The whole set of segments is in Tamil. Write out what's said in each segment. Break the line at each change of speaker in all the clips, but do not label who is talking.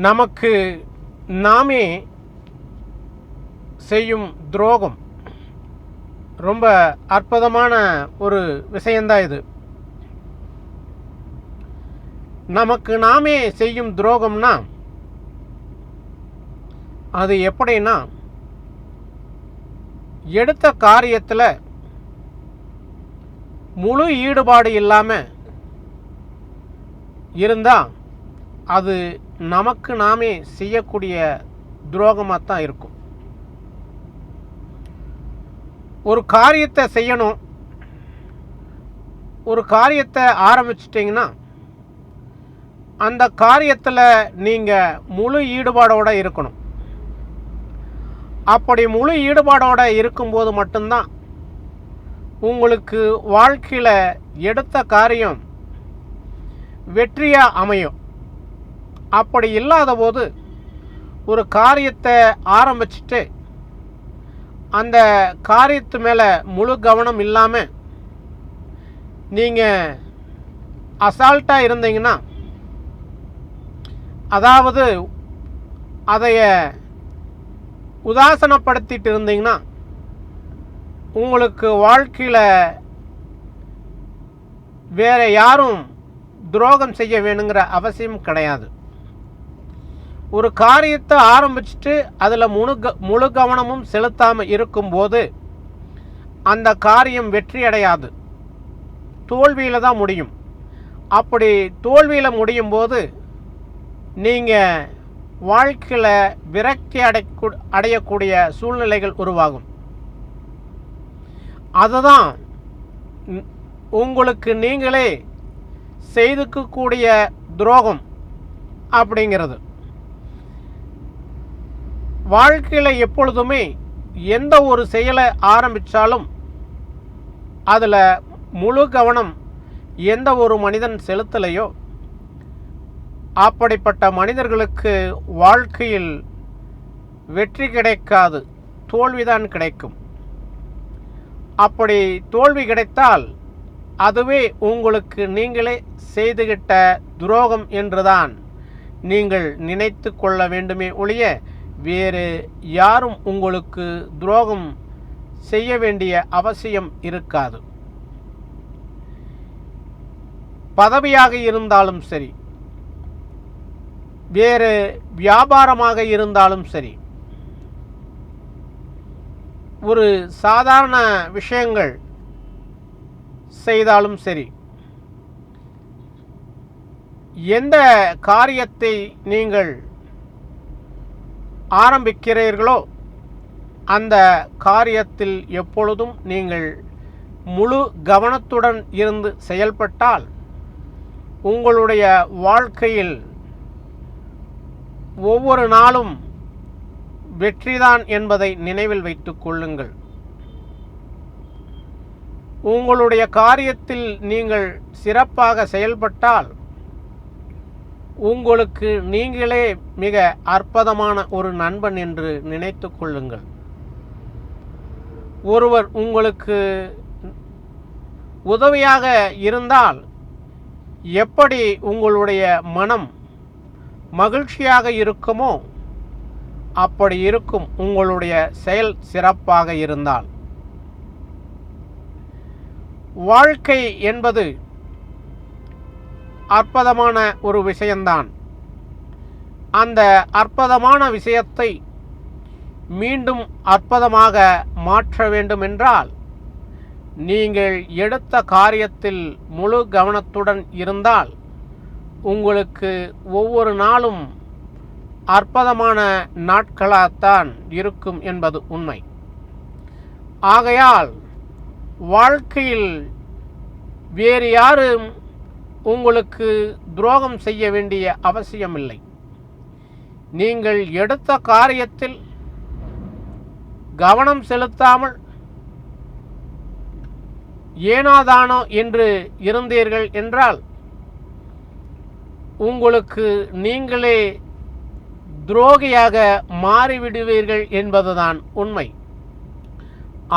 நமக்கு நாமே செய்யும் துரோகம் ரொம்ப அற்புதமான ஒரு விஷயந்தான் இது. நமக்கு நாமே செய்யும் துரோகம்னா அது எப்படின்னா, எடுத்த காரியத்தில் முழு ஈடுபாடு இல்லாமல் இருந்தால் அது நமக்கு நாமே செய்யக்கூடிய துரோகமாக தான் இருக்கும். ஒரு காரியத்தை செய்யணும், ஒரு காரியத்தை ஆரம்பிச்சிட்டிங்கன்னா அந்த காரியத்தில் நீங்கள் முழு ஈடுபாடோடு இருக்கணும். அப்படி முழு ஈடுபாடோடு இருக்கும்போது மட்டும்தான் உங்களுக்கு வாழ்க்கையில் எடுத்த காரியம் வெற்றியாக அமையும். அப்படி இல்லாத போது ஒரு காரியத்தை ஆரம்பிச்சுட்டு அந்த காரியத்து மேலே முழு கவனம் இல்லாமல் நீங்கள் அசால்ட்டாக இருந்தீங்கன்னா, அதாவது அதைய உதாசனப்படுத்திட்டு இருந்தீங்கன்னா உங்களுக்கு வாழ்க்கையில் வேறு யாரும் துரோகம் செய்ய வேணுங்கிற அவசியம் கிடையாது. ஒரு காரியத்தை ஆரம்பிச்சுட்டு அதில் முழு கவனமும் செலுத்தாமல் இருக்கும்போது அந்த காரியம் வெற்றி அடையாது, தோல்வியில் தான் முடியும். அப்படி தோல்வியில் முடியும் போது நீங்கள் வாழ்க்கையில் விரக்தி அடையக்கூடிய சூழ்நிலைகள் உருவாகும். அதுதான் உங்களுக்கு நீங்களே செய்துக்கக்கூடிய துரோகம் அப்படிங்கிறது. வாழ்க்கையில் எப்பொழுதுமே எந்த ஒரு செயலை ஆரம்பித்தாலும் அதில் முழு கவனம் எந்த ஒரு மனிதன் செலுத்தலையோ அப்படிப்பட்ட மனிதர்களுக்கு வாழ்க்கையில் வெற்றி கிடைக்காது, தோல்விதான் கிடைக்கும். அப்படி தோல்வி கிடைத்தால் அதுவே உங்களுக்கு நீங்களே செய்துகிட்ட துரோகம் என்றுதான் நீங்கள் நினைத்து கொள்ள வேண்டுமே ஒழிய வேறு யாரும் உங்களுக்கு துரோகம் செய்ய வேண்டிய அவசியம் இருக்காது. பதவியாக இருந்தாலும் சரி, வேறு வியாபாரமாக இருந்தாலும் சரி, ஒரு சாதாரண விஷயங்கள் செய்தாலும் சரி, எந்த காரியத்தை நீங்கள் ஆரம்பிக்கிறீர்களோ அந்த காரியத்தில் எப்பொழுதும் நீங்கள் முழு கவனத்துடன் இருந்து செயல்பட்டால் உங்களுடைய வாழ்க்கையில் ஒவ்வொரு நாளும் வெற்றிதான் என்பதை நினைவில் வைத்துக் கொள்ளுங்கள். உங்களுடைய காரியத்தில் நீங்கள் சிறப்பாக செயல்பட்டால் உங்களுக்கு நீங்களே மிக அற்புதமான ஒரு நண்பன் என்று நினைத்து கொள்ளுங்கள். ஒருவர் உங்களுக்கு உதவியாக இருந்தால் எப்படி உங்களுடைய மனம் மகிழ்ச்சியாக இருக்குமோ அப்படி இருக்கும் உங்களுடைய செயல் சிறப்பாக இருந்தால். வாழ்க்கை என்பது அற்புதமான ஒரு விஷயம்தான். அந்த அற்புதமான விஷயத்தை மீண்டும் அற்புதமாக மாற்ற வேண்டுமென்றால் நீங்கள் எடுத்த காரியத்தில் முழு கவனத்துடன் இருந்தால் உங்களுக்கு ஒவ்வொரு நாளும் அற்புதமான நாட்களாகத்தான் இருக்கும் என்பது உண்மை. ஆகையால் வாழ்க்கையில் வேறு யாரும் உங்களுக்கு துரோகம் செய்ய வேண்டிய அவசியமில்லை. நீங்கள் எடுத்த காரியத்தில் கவனம் செலுத்தாமல் ஏனாதானோ என்று இருந்தீர்கள் என்றால் உங்களுக்கு நீங்களே துரோகியாக மாறிவிடுவீர்கள் என்பதுதான் உண்மை.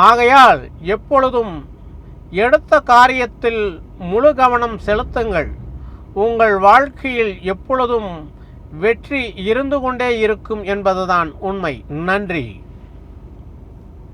ஆகையால் எப்பொழுதும் எடுத்த காரியத்தில் முழு கவனம் செலுத்துங்கள். உங்கள் வாழ்க்கையில் எப்பொழுதும் வெற்றி இருந்து கொண்டே இருக்கும் என்பதுதான் உண்மை. நன்றி.